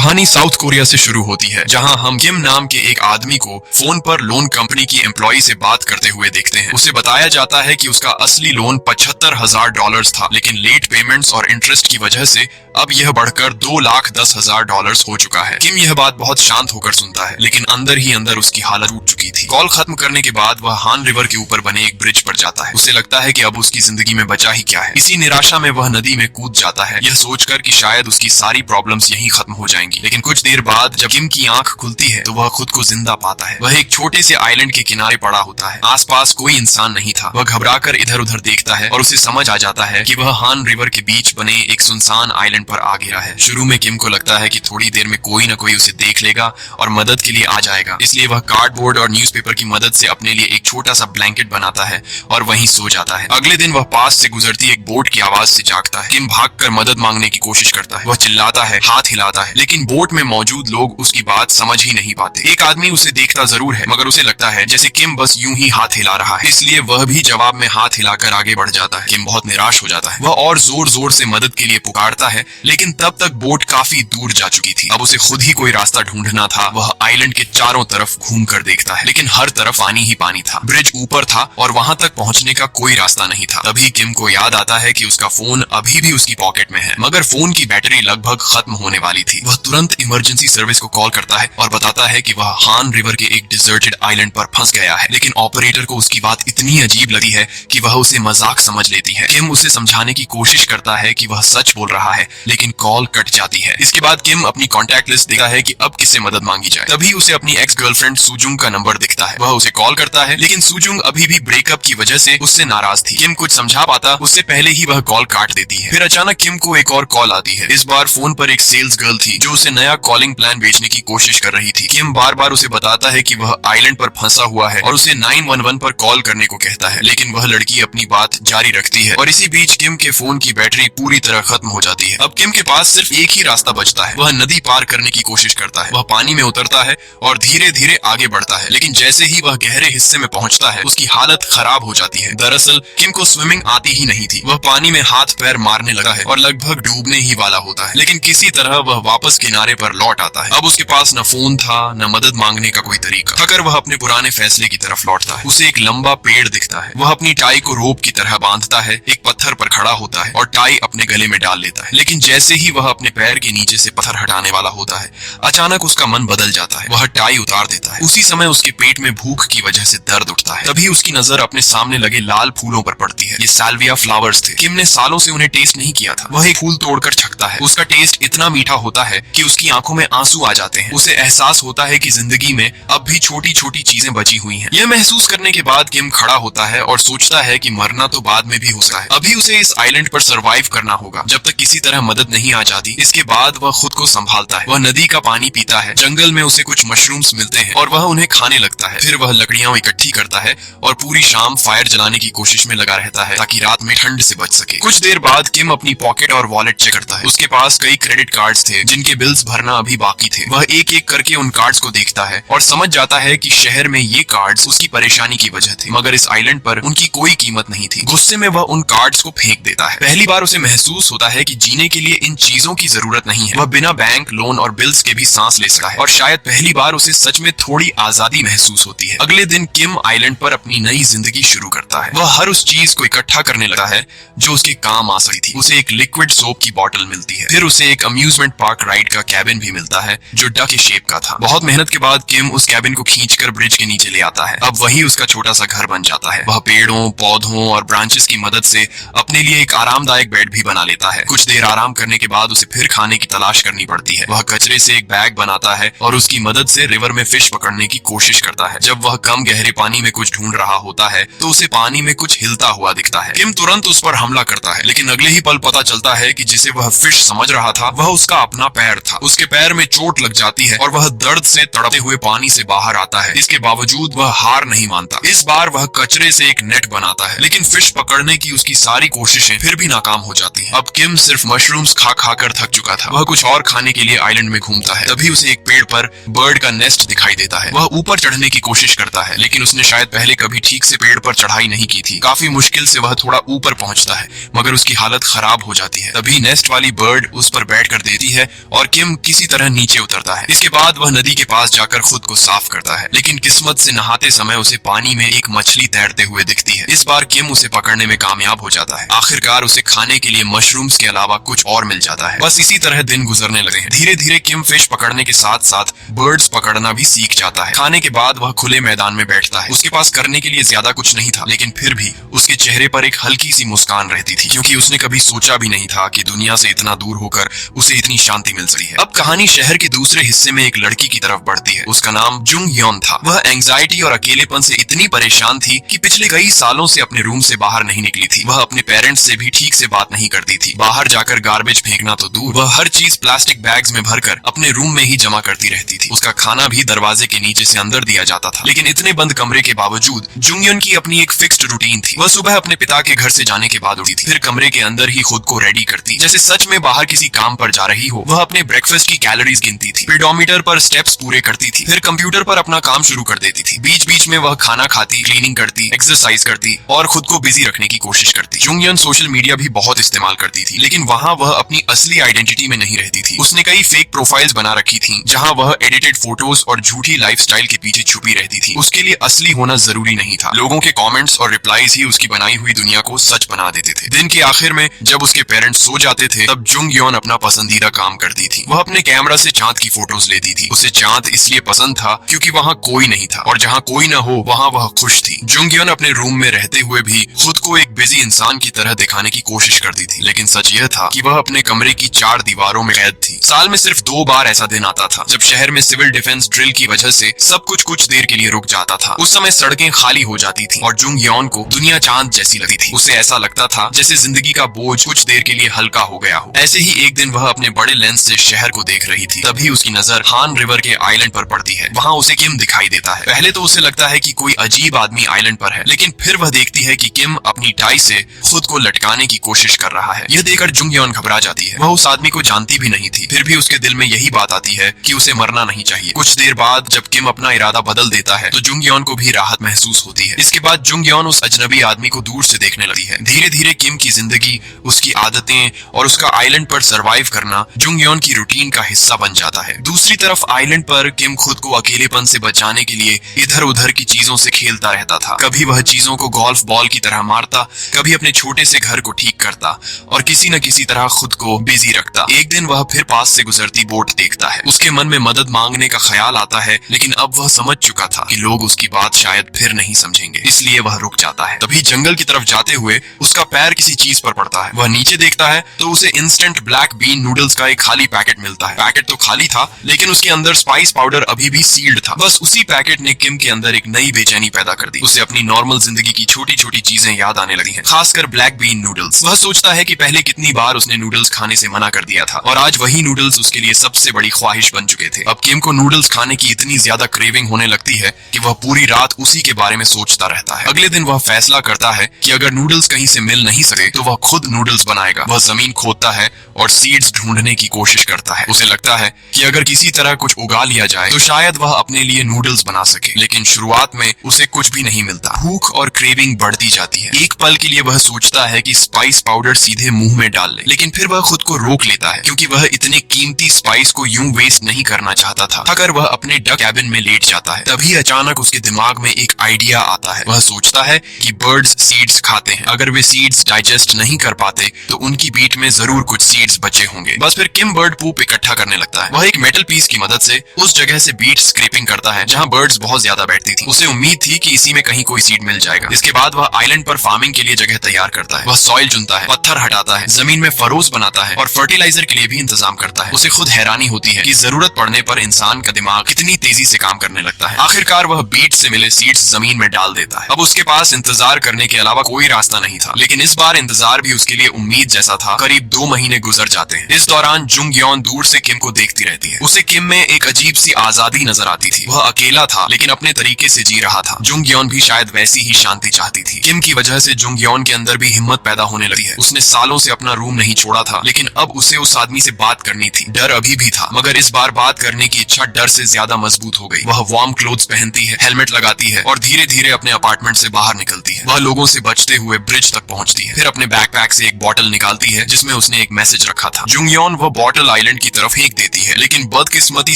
कहानी south Korea से शुरू होती है, जहां हम किम नाम के एक आदमी को फोन पर लोन कंपनी की एम्प्लॉय से बात करते हुए देखते हैं। उसे बताया जाता है कि उसका असली लोन $75,000 था, लेकिन लेट पेमेंट्स और इंटरेस्ट की वजह से अब यह बढ़कर $2,10,000 हो चुका है। किम यह बात बहुत शांत होकर सुनता है, लेकिन अंदर ही अंदर उसकी हालत टूट चुकी थी। कॉल खत्म करने के बाद वह हान रिवर के ऊपर बने एक ब्रिज पर जाता है। उसे लगता है कि अब उसकी जिंदगी में बचा ही क्या है। इसी निराशा में वह नदी में कूद जाता है, यह सोचकर कि शायद उसकी सारी प्रॉब्लम्स यहीं खत्म हो जाएंगी। लेकिन कुछ देर बाद जब किम की आंख खुलती है तो वह खुद को जिंदा पाता है। वह एक छोटे से आइलैंड के किनारे पड़ा होता है। आसपास कोई इंसान नहीं था। वह घबराकर इधर उधर देखता है और उसे समझ आ जाता है कि वह हान रिवर के बीच बने एक सुनसान आइलैंड पर आ गिरा है। शुरू में किम को लगता है कि थोड़ी देर में कोई न कोई उसे देख लेगा और मदद के लिए आ जाएगा, इसलिए वह कार्डबोर्ड और न्यूज़पेपर की मदद से अपने लिए एक छोटा सा ब्लैंकेट बनाता है और वहीं सो जाता है। अगले दिन वह पास से गुजरती एक बोट की आवाज से जागता है। किम भागकर मदद मांगने की कोशिश करता है। वह चिल्लाता है, हाथ हिलाता है, लेकिन बोट में मौजूद लोग उसकी बात समझ ही नहीं पाते। एक आदमी उसे देखता जरूर है, मगर उसे लगता है जैसे किम बस यूं ही हाथ हिला रहा है, इसलिए वह भी जवाब में हाथ हिलाकर आगे बढ़ जाता है। किम बहुत निराश हो जाता है। वह और जोर जोर से मदद के लिए पुकारता है, लेकिन तब तक बोट काफी दूर जा चुकी थी। अब उसे खुद ही कोई रास्ता ढूंढना था। वह आइलैंड के चारों तरफ घूम कर देखता है, लेकिन हर तरफ पानी ही पानी था। ब्रिज ऊपर था और वहां तक पहुंचने का कोई रास्ता नहीं था। तभी किम को याद आता है कि उसका फोन अभी भी उसकी पॉकेट में है, मगर फोन की बैटरी लगभग खत्म होने वाली थी। वह तुरंत इमरजेंसी सर्विस को कॉल करता है और बताता है कि वह हान रिवर के एक डिजर्टेड आइलैंड पर फंस गया है। लेकिन ऑपरेटर को उसकी बात इतनी अजीब लगी है कि वह उसे मजाक समझ लेती है। किम उसे समझाने की कोशिश करता है कि वह सच बोल रहा है, लेकिन कॉल कट जाती है। इसके बाद किम अपनी कॉन्टैक्ट लिस्ट देखता है कि अब किससे मदद मांगी जाए। तभी उसे अपनी एक्स गर्लफ्रेंड सुजुंग का नंबर दिखता है। वह उसे कॉल करता है, लेकिन सुजुंग अभी भी ब्रेकअप की वजह से उससे नाराज थी। किम कुछ समझा पाता उससे पहले ही वह कॉल काट देती है। फिर अचानक किम को एक और कॉल आती है। इस बार फोन पर एक सेल्स गर्ल थी जो उसे नया कॉलिंग प्लान बेचने की कोशिश कर रही थी। किम बार बार उसे बताता है कि वह आइलैंड पर फंसा हुआ है और उसे 911 पर कॉल करने को कहता है, लेकिन वह लड़की अपनी बात जारी रखती है। और इसी बीच किम के फोन की बैटरी पूरी तरह खत्म हो जाती है। अब किम के पास सिर्फ एक ही रास्ता बचता है। वह नदी पार करने की कोशिश करता है। वह पानी में उतरता है और धीरे धीरे आगे बढ़ता है, लेकिन जैसे ही वह गहरे हिस्से में पहुंचता है उसकी हालत खराब हो जाती है। दरअसल किम को स्विमिंग आती ही नहीं थी। वह पानी में हाथ पैर मारने लगा है और लगभग डूबने ही वाला होता है, लेकिन किसी तरह वह वापस किनारे पर लौट आता है। अब उसके पास न फोन था न मदद मांगने का कोई तरीका। थकर वह अपने पुराने फैसले की तरफ लौटता है। उसे एक लंबा पेड़ दिखता है। वह अपनी टाई को रोप की तरह बांधता है, एक पत्थर पर खड़ा होता है और टाई अपने गले में डाल लेता है। लेकिन जैसे ही वह अपने पैर के नीचे से पत्थर हटाने वाला होता है, अचानक उसका मन बदल जाता है। वह टाई उतार देता है। उसी समय उसके पेट में भूख की वजह से दर्द उठता है। तभी उसकी नजर अपने सामने लगे लाल फूलों पर पड़ती है। ये साल्विया फ्लावर्स थे। किम ने सालों से उन्हें टेस्ट नहीं किया था। वह एक फूल तोड़कर छकता है। उसका टेस्ट इतना मीठा होता है कि उसकी आंखों में आंसू आ जाते हैं। उसे एहसास होता है कि जिंदगी में अब भी छोटी छोटी चीजें बची हुई हैं। यह महसूस करने के बाद किम खड़ा होता है और सोचता है कि मरना तो बाद में भी हो सकता है। अभी उसे इस आइलैंड पर सरवाइव करना होगा जब तक किसी तरह मदद नहीं आ जाती। इसके बाद वह खुद को संभालता है। वह नदी का पानी पीता है। जंगल में उसे कुछ मशरूम्स मिलते हैं और वह उन्हें खाने लगता है। फिर वह लकड़ियां इकट्ठी करता है और पूरी शाम फायर जलाने की कोशिश में लगा रहता है ताकि रात में ठंड से बच सके। कुछ देर बाद किम अपनी पॉकेट और वॉलेट चेक करता है। उसके पास कई क्रेडिट कार्ड्स थे जिनके बिल्स भरना अभी बाकी थे। वह एक एक करके उन कार्ड्स को देखता है और समझ जाता है कि शहर में ये कार्ड्स उसकी परेशानी की वजह थे, मगर इस आइलैंड पर उनकी कोई कीमत नहीं थी। गुस्से में वह उन कार्ड्स को फेंक देता है। पहली बार उसे महसूस होता है कि जीने के लिए इन चीजों की जरूरत नहीं है। वह बिना बैंक लोन और बिल्स के भी सांस ले सकता है और शायद पहली बार उसे सच में थोड़ी आजादी महसूस होती है। अगले दिन किम आइलैंड पर अपनी नई जिंदगी शुरू करता है। वह हर उस चीज को इकट्ठा करने लगा है जो उसके काम आ सकती थी। उसे एक लिक्विड सोप की बोतल मिलती है। फिर उसे एक अम्यूजमेंट पार्क राइड का कैबिन भी मिलता है जो डक के शेप का था। बहुत मेहनत के बाद किम उस कैबिन को खींचकर ब्रिज के नीचे ले आता है। अब वही उसका छोटा सा घर बन जाता है। वह पेड़ों पौधों और ब्रांचेस की मदद से अपने लिए एक आरामदायक बेड भी बना लेता है। कुछ देर आराम करने के बाद उसे फिर खाने की तलाश करनी पड़ती है। वह कचरे से एक बैग बनाता है और उसकी मदद से रिवर में फिश पकड़ने की कोशिश करता है। जब वह कम गहरे पानी में कुछ ढूंढ रहा होता है तो उसे पानी में कुछ हिलता हुआ दिखता है। किम तुरंत उस पर हमला करता है, लेकिन अगले ही पल पता चलता है कि जिसे वह फिश समझ रहा था वह उसका अपना पैर था। उसके पैर में चोट लग जाती है और वह दर्द से तड़पते हुए पानी से बाहर आता है। इसके बावजूद वह हार नहीं मानता। इस बार वह कचरे से एक नेट बनाता है, लेकिन फिश पकड़ने की उसकी सारी कोशिशें फिर भी नाकाम हो जाती हैं। अब किम सिर्फ मशरूम्स खा खाकर थक चुका था। वह कुछ और खाने के लिए आइलैंड में घूमता है। तभी उसे एक पेड़ पर बर्ड का नेस्ट दिखाई देता है। वह ऊपर चढ़ने की कोशिश करता है, लेकिन उसने शायद पहले कभी ठीक से पेड़ पर चढ़ाई नहीं की थी। काफी मुश्किल से वह थोड़ा ऊपर पहुंचता है, मगर उसकी हालत खराब हो जाती है। तभी नेस्ट वाली बर्ड उस पर बैठ कर देती है और किम किसी तरह नीचे उतरता है। इसके बाद वह नदी के पास जाकर खुद को साफ करता है, लेकिन किस्मत से नहाते समय उसे पानी में एक मछली तैरते हुए दिखती है। इस बार किम उसे पकड़ने में कामयाब हो जाता है। आखिरकार उसे खाने के लिए मशरूम्स के अलावा कुछ और मिल जाता है। बस इसी तरह दिन गुजरने लगे हैं। धीरे धीरे किम फिश पकड़ने के साथ साथ बर्ड्स पकड़ना भी सीख जाता है। खाने के बाद वह खुले मैदान में बैठता है। उसके पास करने के लिए ज्यादा कुछ नहीं था, लेकिन फिर भी उसके चेहरे पर एक हल्की सी मुस्कान रहती थी, क्योंकि उसने कभी सोचा भी नहीं था कि दुनिया से इतना दूर होकर उसे इतनी शांति मिल सकती है। अब कहानी शहर के दूसरे हिस्से में एक लड़की की तरफ बढ़ती है। उसका नाम जुंग योन था। वह एंजाइटी और अकेलेपन से इतनी परेशान थी कि पिछले कई सालों से अपने रूम से बाहर नहीं निकली थी। वह अपने पेरेंट्स से भी ठीक से बात नहीं करती थी। बाहर जाकर गार्बेज फेंकना तो दूर, वह हर चीज प्लास्टिक बैग्स में भरकर अपने रूम में ही जमा करती रहती थी। उसका खाना भी दरवाजे के नीचे से अंदर दिया जाता था। लेकिन इतने बंद कमरे के बावजूद जुंगयोन की अपनी एक फिक्स्ड रूटीन थी। वह सुबह अपने पिता के घर से जाने के बाद उठी थी, फिर कमरे के अंदर ही खुद को रेडी करती, जैसे सच में बाहर किसी काम पर जा रही हो। वह अपने ब्रेकफास्ट की कैलोरीज गिनती थी, पीडोमीटर पर स्टेप्स पूरे करती थी, फिर कंप्यूटर पर अपना काम शुरू कर देती थी। बीच बीच में वह खाना खाती, क्लीनिंग करती, एक्सरसाइज करती और खुद को बिजी रखने की कोशिश करती। जुंगयोन सोशल मीडिया भी बहुत इस्तेमाल करती थी, लेकिन वहाँ वह अपनी असली आइडेंटिटी में नहीं रहती थी। उसने कई फेक प्रोफाइल्स बना रखी थी, जहाँ वह एडिटेड फोटोज और झूठी लाइफस्टाइल के पीछे छुपी रहती थी। उसके लिए असली होना जरूरी नहीं था। लोगों के कमेंट्स और रिप्लाईज ही उसकी बनाई हुई दुनिया को सच बना देते थे। दिन के आखिर में जब उसके पेरेंट्स सो जाते थे, तब जुंगयोन अपना पसंदीदा काम करती थी। वह अपने कैमरा से चांद की फोटोज लेती थी। उसे चांद इसलिए पसंद था क्योंकि वहाँ कोई नहीं था, और जहाँ कोई न हो वहाँ वह खुश थी। जुंगयोन अपने रूम में रहते हुए भी खुद को एक बिजी इंसान की तरह दिखाने की कोशिश करती थी, लेकिन सच यह था कि वह अपने कमरे की 4 दीवारों में कैद थी। साल में सिर्फ 2 बार ऐसा दिन आता था जब शहर में सिविल डिफेंस ड्रिल की वजह से सब कुछ देर के लिए रुक जाता था। उस समय सड़कें खाली हो जाती थी और जुंगयोन को दुनिया चांद जैसी लगती थी। उसे ऐसा लगता था जैसे जिंदगी का बोझ कुछ देर के लिए हल्का हो गया हो। ऐसे ही एक दिन वह अपने बड़े लेंस से शहर को देख रही थी, तभी उसकी नजर हान रिवर के आइलैंड पर पड़ती है। वहाँ उसे किम दिखाई देता है। पहले तो उसे लगता है कि कोई अजीब आदमी आइलैंड पर है, लेकिन फिर वह देखती है कि किम अपनी टाई से खुद को लटकाने की कोशिश कर रहा है। यह देखकर जुंगयोन घबरा जाती है। वह उस आदमी को जानती भी नहीं थी, फिर भी उसके दिल में यही बात आती है कि उसे मरना नहीं चाहिए। कुछ देर बाद जब किम अपना इरादा बदल देता है, तो जुंगयोन को भी राहत महसूस होती है। इसके बाद जुंगयोन उस अजनबी आदमी को दूर से देखने लगी है। धीरे धीरे किम की जिंदगी, उसकी आदतें और उसका आइलैंड पर सरवाइव करना जुंगयोन की रूटीन का हिस्सा बन जाता है। दूसरी तरफ आइलैंड पर किम खुद को अकेलेपन से बचाने के लिए इधर उधर की चीजों से खेलता रहता था। कभी वह चीजों को गोल्फ बॉल की तरह मारता, कभी अपने छोटे से घर को ठीक करता और किसी न किसी तरह खुद को बिजी रखता। एक दिन वह फिर पास से गुजरती बोट देखता है। उसके मन में मदद मांगने का ख्याल आता है, लेकिन अब वह समझ चुका था कि लोग उसकी बात शायद फिर नहीं समझेंगे, इसलिए वह रुक जाता है। तभी जंगल की तरफ जाते हुए उसका पैर किसी चीज पर पड़ता है। वह नीचे देखता है तो उसे इंस्टेंट ब्लैक बीन नूडल्स का एक खाली पैकेट मिलता है। पैकेट तो खाली था, लेकिन उसके अंदर स्पाइस पाउडर अभी भी सील्ड था। बस उसी पैकेट ने किम के अंदर एक नई बेचैनी पैदा कर दी। उसे अपनी नॉर्मल जिंदगी की छोटी छोटी चीजें याद आने लगी हैं, खासकर ब्लैक बीन नूडल्स। वह सोचता है कि पहले कितनी बार उसने नूडल्स खाने से मना कर दिया था, और आज वही नूडल्स उसके लिए सबसे बड़ी ख्वाहिश बन चुके थे। अब किम को नूडल्स खाने की इतनी ज्यादा क्रेविंग होने लगती है कि वह पूरी रात उसी के बारे में सोचता रहता है। अगले दिन वह फैसला करता है कि अगर नूडल्स कहीं से मिल नहीं सके तो वह खुद नूडल्स बनाएगा। वह जमीन खोदता है और सीड्स ढूंढने की कोशिश करता है। उसे लगता है कि अगर किसी तरह कुछ उगा लिया जाए तो शायद वह अपने लिए नूडल्स बना सके, लेकिन शुरुआत में उसे कुछ भी नहीं मिलता। भूख और क्रेविंग बढ़ती जाती है। एक पल के लिए वह सोचता है कि स्पाइस पाउडर सीधे मुंह में डाल ले, लेकिन फिर वह खुद को रोक लेता है, क्योंकि वह इतने कीमती स्पाइस को यूं वेस्ट नहीं करना चाहता था। अगर वह अपने डक कैबिन में लेट जाता है, तभी अचानक उसके दिमाग में एक आइडिया आता है। वह सोचता है कि बर्ड्स सीड्स खाते हैं, अगर वे सीड्स डाइजेस्ट नहीं कर पाते तो उनकी बीट में जरूर कुछ सीड्स बचे होंगे। बस फिर किम बर्ड पूप इकट्ठा करने लगता है। वह एक मेटल पीस की मदद से उस जगह से बीट स्क्रैपिंग करता है जहां बर्ड्स बहुत ज्यादा बैठती थी। उसे उम्मीद थी कि इसी में कहीं कोई सीड मिल जाएगा। इसके बाद वह आइलैंड पर फार्मिंग के लिए जगह तैयार करता है। वह सॉइल चुनता है, पत्थर हटाता है, जमीन में फरोज बनाता है और फर्टिलाइजर के लिए भी इंतजाम करता है। उसे खुद हैरानी होती है कि जरूरत पड़ने पर इंसान का दिमाग कितनी तेजी से काम करने लगता है। आखिरकार वह बीट से मिले सीड्स जमीन में डाल देता है। अब उसके पास इंतजार करने के अलावा कोई रास्ता नहीं था, लेकिन इस बार इंतजार भी उसके लिए उम्मीद जैसा था। करीब 2 महीने गुजर जाते हैं। इस दौरान जुंगयोन दूर से किम को देखती रहती है। उसे किम में एक अजीब सी आजादी नजर आती थी। वह अकेला था, लेकिन अपने तरीके से जी रहा था। जुंगयोन भी शायद वैसी ही शांति चाहती थी। किम की वजह से जुंगयोन के अंदर भी हिम्मत पैदा होने लगी है। उसने सालों से अपना रूम नहीं छोड़ा था, लेकिन अब उसे उस आदमी से बात करनी थी। डर अभी भी था, मगर इस बार बात करने की इच्छा डर से ज्यादा मजबूत हो गई। वह वार्म क्लोथ्स पहनती है, हेलमेट लगाती है और धीरे धीरे अपने अपार्टमेंट से बाहर निकलती है। वह लोगों से बचते हुए ब्रिज तक पहुंचती है। फिर अपने बैकपैक से एक बॉटल निकालती है जिसमें उसने एक मैसेज रखा था। जुंगयोन वह बॉटल आइलैंड की तरफ फेंक देती है, लेकिन बदकिस्मती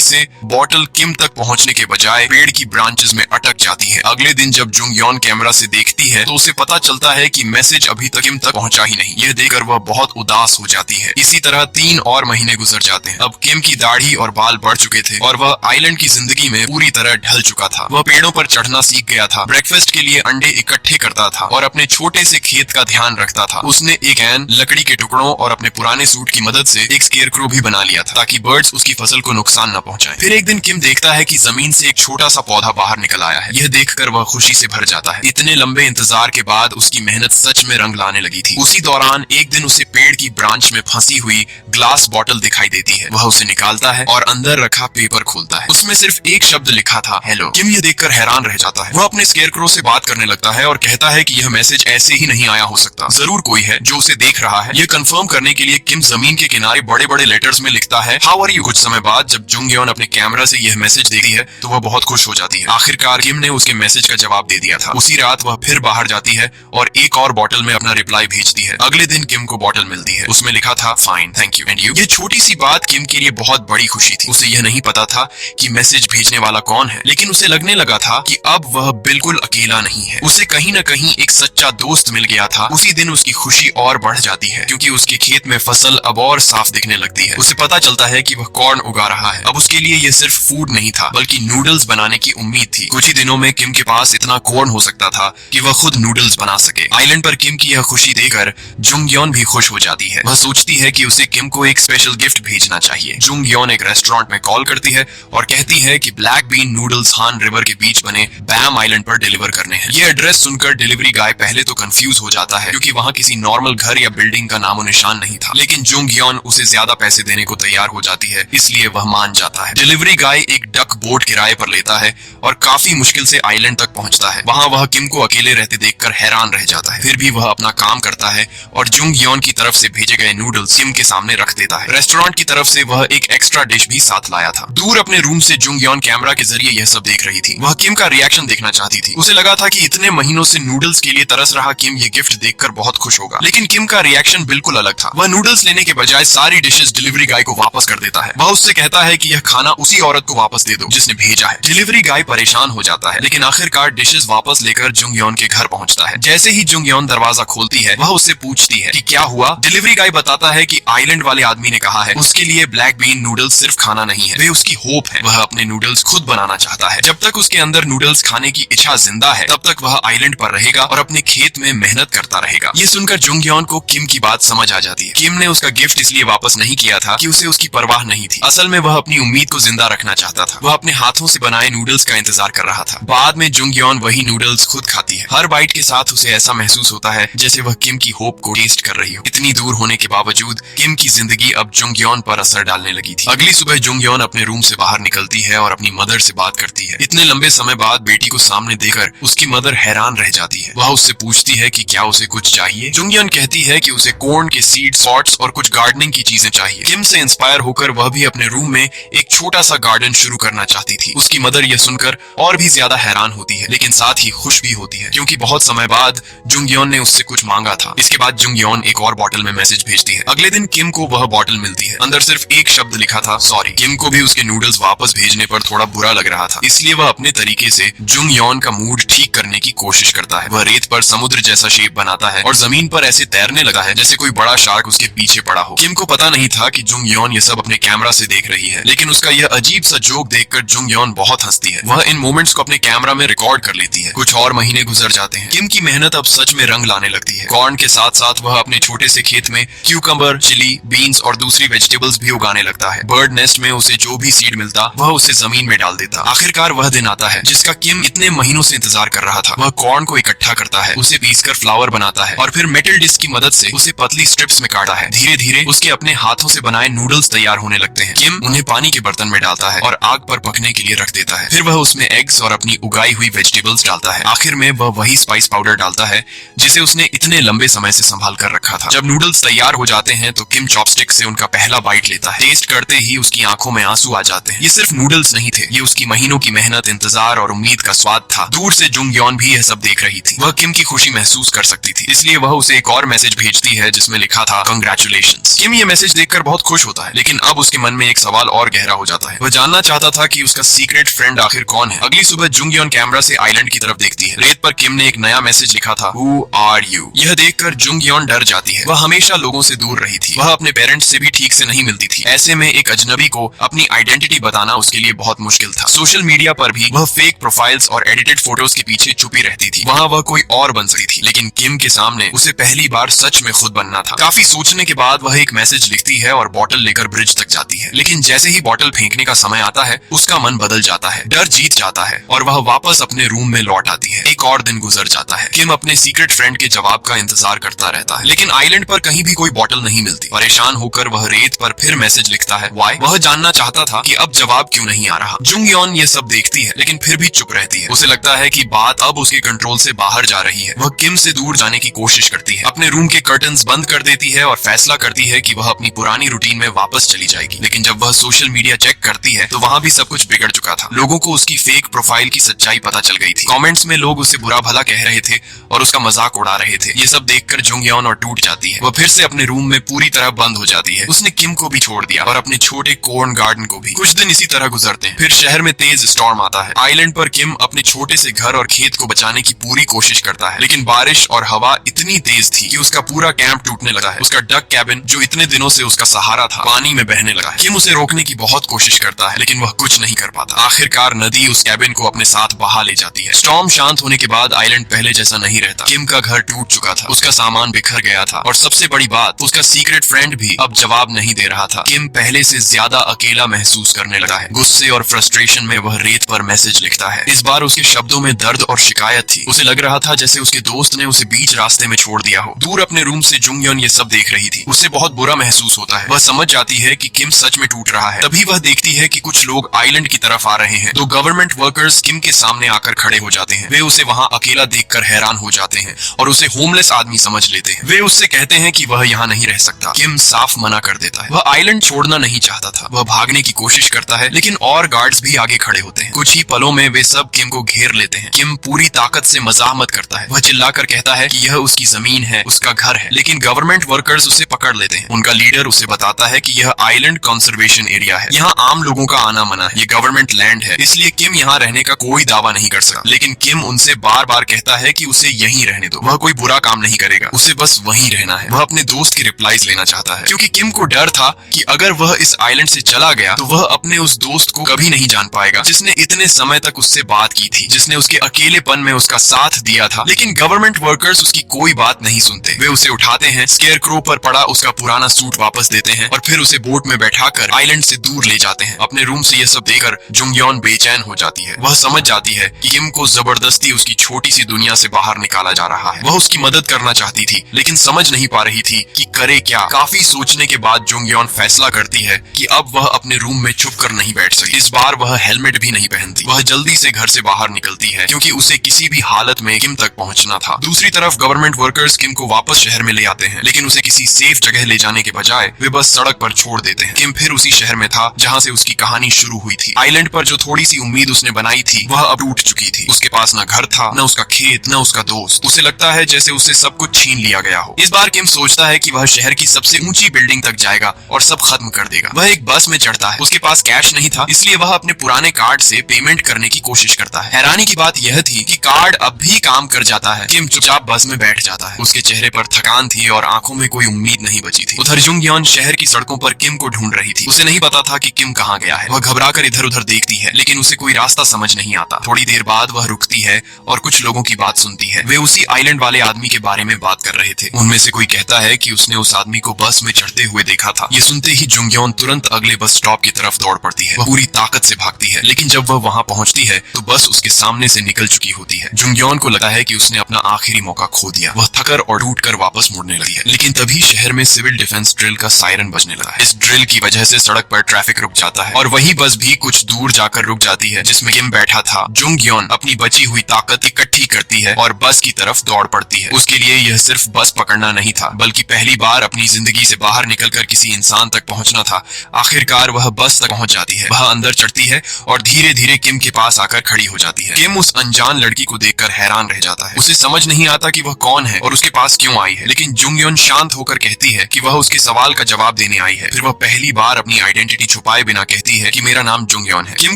से बॉटल किम तक पहुंचने के बजाय पेड़ की ब्रांचेस में अटक जाती है। अगले दिन जब जुंगयोन कैमरा से देखती है तो उसे पता चलता है कि मैसेज अभी तक किम तक पहुंचा ही नहीं। यह देखकर वह बहुत उदास हो जाती है। इसी तरह 3 और महीने गुजर जाते हैं। अब किम की दाढ़ी और बाल बढ़ चुके थे और वह आइलैंड की जिंदगी में पूरी तरह ढल चुका था। वह पेड़ों पर चढ़ना सीख गया था, ब्रेकफास्ट के लिए अंडे इकट्ठे करता था और अपने छोटे से खेत का ध्यान रखता था। उसने एक ऐन, लकड़ी के टुकड़ों और अपने पुराने सूट की मदद से एक स्केयरक्रो भी बना लिया था ताकि बर्ड्स उसकी फसल को नुकसान न पहुंचाएं। फिर एक दिन किम देखता है कि जमीन से एक छोटा सा पौधा बाहर निकल आया है। यह देखकर वह खुशी से भर जाता है। इतने लंबे इंतजार के बाद उसकी मेहनत सच में रंग लाने लगी थी। उसी दौरान एक दिन उसे पेड़ की ब्रांच में फंसी हुई ग्लास बॉटल दिखाई देती है। वह उसे निकालता है और अंदर रखा पेपर खोलता है। उसमें सिर्फ एक शब्द लिखा था, हेलो। किम यह देखकर हैरान रह जाता है। वह अपने स्केयरक्रो से बात करने लगता है और कहता है कि यह मैसेज ऐसे ही नहीं आया हो सकता, जरूर कोई है जो उसे देख रहा है। यह कंफर्म करने के लिए किम जमीन के किनारे बड़े बड़े लेटर्स में लिखता है, हाउ आर यू। कुछ समय बाद जब जुंगयोन अपने कैमरा से यह मैसेज देखती है तो वह बहुत खुश हो जाती है। आखिरकार किम ने उसके मैसेज का जवाब दे दिया था। उसी रात वह फिर बाहर जाती है और एक और बॉटल में अपना रिप्लाई भेजती है। अगले दिन किम को बॉटल मिलती है। उसमें लिखा था, fine, thank you and you. ये छोटी सी बात किम के लिए बहुत बड़ी खुशी थी। उसे यह नहीं पता था कि मैसेज भेजने वाला कौन है, लेकिन उसे लगने लगा था कि अब वह बिल्कुल अकेला नहीं है। उसे कहीं न कहीं एक सच्चा दोस्त मिल गया था। उसी दिन उसकी खुशी और बढ़ जाती है क्योंकि उसके खेत में फसल अब और साफ दिखने लगती है। उसे पता चलता है कि वह कॉर्न उगा रहा है। अब उसके लिए यह सिर्फ फूड नहीं था बल्कि नूडल्स बनाने की उम्मीद थी। कुछ ही दिनों में किम के पास इतना कॉर्न हो सकता था कि वह खुद नूडल्स बना सके। आइलैंड पर किम की यह खुशी देखकर जुंगयोन भी खुश हो जाती है। वह सोचती है कि उसे किम को एक स्पेशल गिफ्ट भेजना चाहिए। जुंगयोन एक रेस्टोरेंट में कॉल करती है और कहती है कि ब्लैक बीन नूडल्स हान रिवर के बीच बने बैम आइलैंड पर डिलीवर करने हैं। ये एड्रेस सुनकर डिलीवरी गाय पहले तो कंफ्यूज हो जाता है क्योंकि वहाँ किसी नॉर्मल घर या बिल्डिंग का नामो निशान नहीं था, लेकिन जुंगयोन उसे ज्यादा पैसे देने को तैयार हो जाती है, इसलिए वह मान जाता है। डिलीवरी गाय एक डक बोट किराए पर लेता है और काफी मुश्किल से आइलैंड तक पहुंचता है। वहाँ वह किम को अकेले रहते देखकर हैरान रह जाता है। फिर भी वह अपना काम करता है और जुंगयोन की तरफ से भेजे गए नूडल्स किम के सामने रख देता है। रेस्टोरेंट की तरफ से वह एक एक्स्ट्रा डिश भी साथ लाया था। दूर अपने रूम से जुंगयोन कैमरा के जरिए यह सब देख रही थी। वह किम का रिएक्शन देखना चाहती थी। उसे लगा था कि इतने महीनों से नूडल्स के लिए तरस रहा किम ये गिफ्ट देखकर बहुत खुश होगा, लेकिन किम का रिएक्शन बिल्कुल अलग था। वह नूडल्स लेने के बजाय सारी डिशेस डिलीवरी गाय को वापस कर देता है। वह उससे कहता है कि यह खाना उसी औरत को वापस दे दो जिसने भेजा है। डिलीवरी गाय परेशान हो जाता है, लेकिन आखिरकार डिशेस वापस लेकर जुंगयोन के घर पहुंचता है। जैसे ही जुंगयोन दरवाजा खोलती है, वह उससे पूछती है कि क्या हुआ। डिलीवरी गाय बताता है कि आइलैंड वाले आदमी ने कहा है उसके लिए ब्लैक बीन नूडल्स सिर्फ खाना नहीं है, वे उसकी होप है। वह अपने नूडल्स खुद बनाना चाहता है। जब तक उसके अंदर नूडल्स खाने की इच्छा जिंदा है, तब तक वह आइलैंड पर रहेगा और अपने खेत में मेहनत करता रहेगा। ये सुनकर जुंगयोन को किम की बात समझ आ जाती है। किम ने उसका गिफ्ट इसलिए वापस नहीं किया था कि उसे उसकी परवाह नहीं थी। असल में वह अपनी उम्मीद को जिंदा रखना चाहता था। वह अपने हाथों से बनाए नूडल्स का इंतजार कर रहा था। बाद में जुंगयोन वही नूडल्स खुद खाती है। हर बाइट के साथ उसे ऐसा महसूस होता है जैसे वह किम की होप को टेस्ट कर रही हो। इतनी दूर होने के बावजूद किम की जिंदगी अब जुंगयोन पर असर डालने लगी थी। अगली सुबह जुंगयोन अपने रूम से बाहर निकलती है और अपनी मदर से बात करती है। इतने लंबे समय बाद बेटी को सामने देखकर उसकी मदर हैरान रह जाती है। वह उससे पूछती है कि क्या उसे कुछ चाहिए। जुंगयोन कहती है कि उसे कॉर्न के सीड, पॉट्स और कुछ गार्डनिंग की चीजें चाहिए। किम से इंस्पायर होकर वह भी अपने रूम में एक छोटा सा गार्डन शुरू करना चाहती थी। उसकी मदर यह सुनकर और भी ज्यादा हैरान होती है, लेकिन साथ ही खुश भी होती है क्योंकि बहुत समय बाद जुंगयोन ने उससे कुछ मांगा था। इसके बाद जुंगयोन एक और बॉटल में मैसेज भेजती है। अगले दिन किम को वह बॉटल मिलती है। अंदर सिर्फ एक शब्द लिखा था, सॉरी। किम को भी उसके नूडल्स वापस भेजने पर थोड़ा बुरा लग रहा था, इसलिए वह अपने तरीके से जुंगयोन का मूड ठीक करने की कोशिश करता है। वह रेत पर समुद्र जैसा शेप बनाता है और जमीन पर ऐसे तैरने लगा है जैसे कोई बड़ा शार्क उसके पीछे पड़ा हो। किम को पता नहीं था कि जुंगयोन ये सब अपने कैमरा से देख रही है, लेकिन उसका यह अजीब सा जोक देखकर जुंगयोन बहुत हंसती है। वह इन मोमेंट्स को अपने कैमरा में रिकॉर्ड कर लेती है। कुछ और महीने गुजर जाते हैं। किम की मेहनत अब सच में रंग लाने लगती है। कॉर्न के साथ साथ वह अपने छोटे से खेत में क्यूकम्बर, चिली, बीन्स और दूसरी वेजिटेबल्स भी उगाने लगता है। बर्ड नेस्ट में उसे जो भी सीड मिलता वह उसे जमीन में डाल देता। आखिरकार वह दिन आता है जिसका किम इतने महीनों से इंतजार कर रहा था। वह कॉर्न को इकट्ठा करता है, उसे पीसकर फ्लावर बनाता है और फिर मेटल डिस्क की मदद से उसे पतली स्ट्रिप्स में काटा है। धीरे धीरे उसके अपने हाथों से बनाए नूडल्स तैयार होने लगते हैं। किम उन्हें पानी के बर्तन में डालता है और आग पर पकने के लिए रख देता है। फिर वह उसमें एग्स और अपनी उगाई हुई वेजिटेबल्स डालता है। आखिर में वह वही स्पाइस पाउडर डालता है जिसे उसने इतने लंबे समय से संभाल कर रखा था। जब नूडल्स तैयार हो जाते हैं तो किम चॉपस्टिक से उनका पहला बाइट लेता है। टेस्ट करते ही उसकी आंखों में आंसू आ जाते हैं। ये सिर्फ नूडल्स नहीं थे, ये उसकी महीनों की मेहनत, इंतजार और उम्मीद का स्वाद था। दूर से जुंग यॉन भी यह सब देख रही थी। वह किम की खुशी महसूस कर सकती थी, इसलिए वह उसे एक और मैसेज भेजती है जिसमें लिखा था कंग्रेचुलेशंस। किम ये मैसेज देखकर बहुत खुश होता है, लेकिन अब उसके मन में एक सवाल और गहरा हो जाता है। वह जानना चाहता था कि उसका सीक्रेट फ्रेंड आखिर कौन है। अगली सुबह जुंग यॉन कैमरा से आइलैंड की तरफ देखती है। रेत पर किम ने एक नया मैसेज लिखा था, हु आर यू। यह देखकर जुंग यॉन डर जाती है। वह हमेशा लोगों से दूर रही थी। वह अपने पेरेंट्स से भी ठीक से नहीं मिलती थी। ऐसे में एक अजनबी को अपनी आइडेंटिटी बताना उसके लिए बहुत मुश्किल था। सोशल मीडिया पर भी वह फेक प्रोफाइल्स और एडिटेड फोटोज के पीछे छुपी रहती थी। वहाँ वह कोई और बन सकती थी, लेकिन किम के सामने उसे पहली बार सच में खुद बनना था। काफी सोचने के बाद वह एक मैसेज लिखती है और बॉटल लेकर ब्रिज तक जाती है। लेकिन जैसे ही बॉटल फेंकने का समय आता है, उसका मन बदल जाता है। डर जीत जाता है और वह वापस अपने रूम में लौट आती है। एक और दिन गुजर जाता है। किम अपने सीक्रेट फ्रेंड के जवाब का इंतजार करता रहता है, लेकिन आइलैंड पर कहीं भी कोई बॉटल नहीं मिलती। परेशान होकर वह रेत पर फिर मैसेज लिखता है, व्हाई। वह जानना चाहता था कि अब जवाब क्यों नहीं आ रहा। जुंग यॉन ये सब देखती है, लेकिन फिर भी चुप रहती है। उसे लगता है कि बात अब उसके कंट्रोल से बाहर जा रही है। वह किम से दूर जाने की कोशिश करती है, अपने रूम के कर्टन्स बंद कर देती है और फैसला करती है कि वह अपनी पुरानी रूटीन में वापस चली जाएगी। लेकिन जब वह सोशल मीडिया चेक करती है तो वहाँ भी सब कुछ बिगड़ चुका था। लोगों को उसकी फेक प्रोफाइल की सच्चाई पता चल गई थी। कमेंट्स में लोग उसे बुरा भला कह रहे थे और उसका मजाक उड़ा रहे थे। ये सब देखकर जुंग यॉन और टूट जाती है। वह फिर से अपने रूम में पूरी तरह बंद हो जाती है। उसने किम को भी छोड़ दिया और अपने छोटे कॉर्न गार्डन को भी। कुछ दिन इसी तरह गुजरते हैं। फिर शहर में तेज स्टॉर्म आता है। आइलैंड पर किम अपने छोटे से घर और खेत को बचाने की पूरी कोशिश करता है, लेकिन बारिश और हवा इतनी तेज थी कि उसका पूरा कैंप टूटने लगा है। उसका डक कैबिन जो इतने दिनों से उसका सहारा था, पानी में बहने लगा है। किम उसे रोकने की बहुत कोशिश करता है, लेकिन वह कुछ नहीं कर पाता। आखिरकार नदी उस कैबिन को अपने साथ बहा ले जाती है। स्टॉर्म शांत होने के बाद आइलैंड पहले जैसा नहीं रहता। किम का घर टूट चुका था, उसका सामान बिखर गया था और सबसे बड़ी बात, उसका सीक्रेट फ्रेंड भी अब जवाब नहीं दे रहा था। किम पहले से ज्यादा अकेला महसूस करने लगा है। गुस्से और फ्रस्ट्रेशन में वह रेत पर मैसेज लिखता है। इस बार उसके शब्दों में दर्द और शिकायत थी। उसे लग रहा था जैसे उसके दोस्त ने उसे बीच रास्ते में छोड़ दिया हो। दूर अपने रूम से जुंग यॉन ये सब देख रही थी। उसे बहुत बुरा महसूस होता है। वह समझ जाती है कि किम सच में टूट रहा है। तभी वह देखती है कि कुछ लोग आइलैंड की तरफ आ रहे हैं। दो गवर्नमेंट वर्कर्स किम के सामने आकर खड़े हो जाते हैं। वे उसे वहाँ अकेला देखकर हैरान हो जाते हैं और उसे होमलेस आदमी समझ लेते हैं। वे उससे कहते हैं कि वह यहाँ नहीं रह सकता। किम साफ मना कर देता है। वह आइलैंड छोड़ना नहीं चाहता था। वह भागने की कोशिश करता है, लेकिन और गार्ड्स भी आगे खड़े होते हैं। कुछ ही पलों में वे सब किम को घेर लेते हैं। किम पूरी ताकत से मजामत करता है। वह चिल्लाकर कहता है कि यह उसकी जमीन है, उसका घर है, लेकिन गवर्नमेंट वर्कर्स उसे पकड़ लेते हैं। उनका लीडर उसे बताता है कि यह आइलैंड कंजर्वेशन एरिया है। यहाँ आम लोगों का आना मना है। ये गवर्नमेंट लैंड है, इसलिए किम यहाँ रहने का कोई दावा नहीं कर सकता। लेकिन किम उनसे बार बार कहता है कि उसे यहीं रहने दो। वह कोई बुरा काम नहीं करेगा, उसे बस वहीं रहना है। वह अपने दोस्त की रिप्लाईज लेना चाहता है, क्योंकि किम को डर था कि अगर वह इस आइलैंड से चला गया तो वह अपने उस दोस्त को कभी नहीं जान पाएगा जिसने इतने समय तक उससे बात की थी, जिसने उसके अकेलेपन में उसका साथ दिया था। लेकिन गवर्नमेंट वर्कर्स उसकी कोई बात नहीं सुनते। वे उसे उठाते हैं, स्केयरक्रो पर पड़ा उसका पुराना सूट वापस देते हैं और फिर उसे बोट में बैठाकर आइलैंड से दूर ले जाते हैं। अपने रूम से यह सब देखकर जुंग यॉन बेचैन हो जाती है। वह समझ जाती है कि किम को जबरदस्ती उसकी छोटी सी दुनिया से बाहर निकाला जा रहा है। वह उसकी मदद करना चाहती थी, लेकिन समझ नहीं पा रही थी कि करे क्या। काफी सोचने के बाद जुंग यॉन फैसला करती है कि अब वह अपने रूम में छुप कर नहीं बैठ सकती। इस बार वह हेलमेट भी नहीं पहनती। वह जल्दी से घर से बाहर निकलती है, क्योंकि उसे किसी भी हालत में किम तक पहुंचना था। दूसरी तरफ गवर्नमेंट वर्कर्स किम को वापस शहर में ले आते हैं, लेकिन उसे किसी सेफ जगह ले जाने के बजाय वे बस सड़क पर छोड़ देते हैं। किम फिर उसी शहर में था जहाँ से उसकी कहानी शुरू हुई थी। आइलैंड पर जो थोड़ी सी उम्मीद उसने बनाई थी वह अब टूट चुकी थी। उसके पास न घर था, न उसका खेत, न उसका दोस्त। उसे लगता है जैसे उससे सब कुछ छीन लिया गया हो। इस बार किम सोचता है कि वह शहर की सबसे ऊंची बिल्डिंग तक जाएगा और सब खत्म कर देगा। वह एक बस में चढ़ता है। उसके पास कैश नहीं था, इसलिए वह अपने पुराने कार्ड से पेमेंट करने की कोशिश करता है। हैरानी की बात यह थी कि कार्ड अब भी काम कर जाता है। किम चुपचाप बस में बैठ जाता है। उसके चेहरे पर थकान थी और आंखों में कोई उम्मीद नहीं बची थी। उधर जुंग यॉन शहर की सड़कों पर किम को ढूंढ रही थी। उसे नहीं पता था कि किम कहाँ गया है। वह घबराकर इधर उधर देखती है, लेकिन उसे कोई रास्ता समझ नहीं आता। थोड़ी देर बाद वह रुकती है और कुछ लोगों की बात सुनती है। वे उसी आइलैंड वाले आदमी के बारे में बात कर रहे थे। उनमें से कोई कहता है कि उसने उस आदमी को बस में चढ़ते हुए देखा था। ये सुनते ही जुंग यॉन तुरंत अगले बस स्टॉप की तरफ दौड़ पड़ती है। वह पूरी ताकत से भागती है, लेकिन जब वह वहां पहुंचती है तो बस उसके सामने से निकल चुकी होती है। जुंग यॉन को लगता है कि उसने अपना आखिरी मौका खो दिया। वह थकर और टूटकर वापस मुड़ने लगी है, लेकिन तभी शहर में सिविल डिफेंस ड्रिल का सायरन बजने लगा है। इस ड्रिल की वजह से सड़क पर ट्रैफिक रुक जाता है और वही बस भी कुछ दूर जाकर रुक जाती है जिसमें किम बैठा था। जुंगयोन अपनी बची हुई ताकत इकट्ठी करती है और बस की तरफ दौड़ पड़ती है। उसके लिए यह सिर्फ बस पकड़ना नहीं था, बल्कि पहली बार अपनी जिंदगी से बाहर निकलकर किसी इंसान तक पहुंचना था। आखिरकार वह बस तक पहुंच जाती है। वह अंदर चढ़ती है और धीरे धीरे किम के पास आकर खड़ी हो जाती है। किम उस अनजान लड़की को देखकर हैरान रह जाता है। उसे समझ नहीं आता कि वह कौन है और उसके पास क्यों आई है, लेकिन जुंगयोन शांत होकर कहती है कि वह उसके सवाल का जवाब देने आई है। फिर वह पहली बार अपनी आइडेंटिटी छुपाए बिना कहती है कि मेरा नाम जुंगयोन है। किम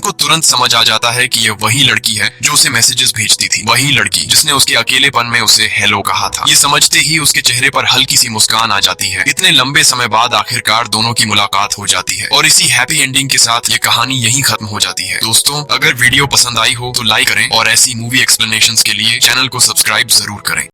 को तुरंत समझ आ जाता है कि यह वही लड़की है जो उसे मैसेजेस भेजती थी, वही लड़की जिसने उसके अकेलेपन में उसे हेलो कहा था। ये समझते ही उसके चेहरे पर हल्की सी मुस्कान आ जाती है। इतने लंबे समय बाद आखिरकार दोनों की मुलाकात हो जाती है और इसी हैप्पी एंडिंग के साथ ये कहानी यहीं खत्म हो जाती है। दोस्तों, अगर वीडियो पसंद आई हो तो लाइक करें और ऐसी मूवी एक्सप्लेनेशंस के लिए चैनल को सब्सक्राइब जरूर करें।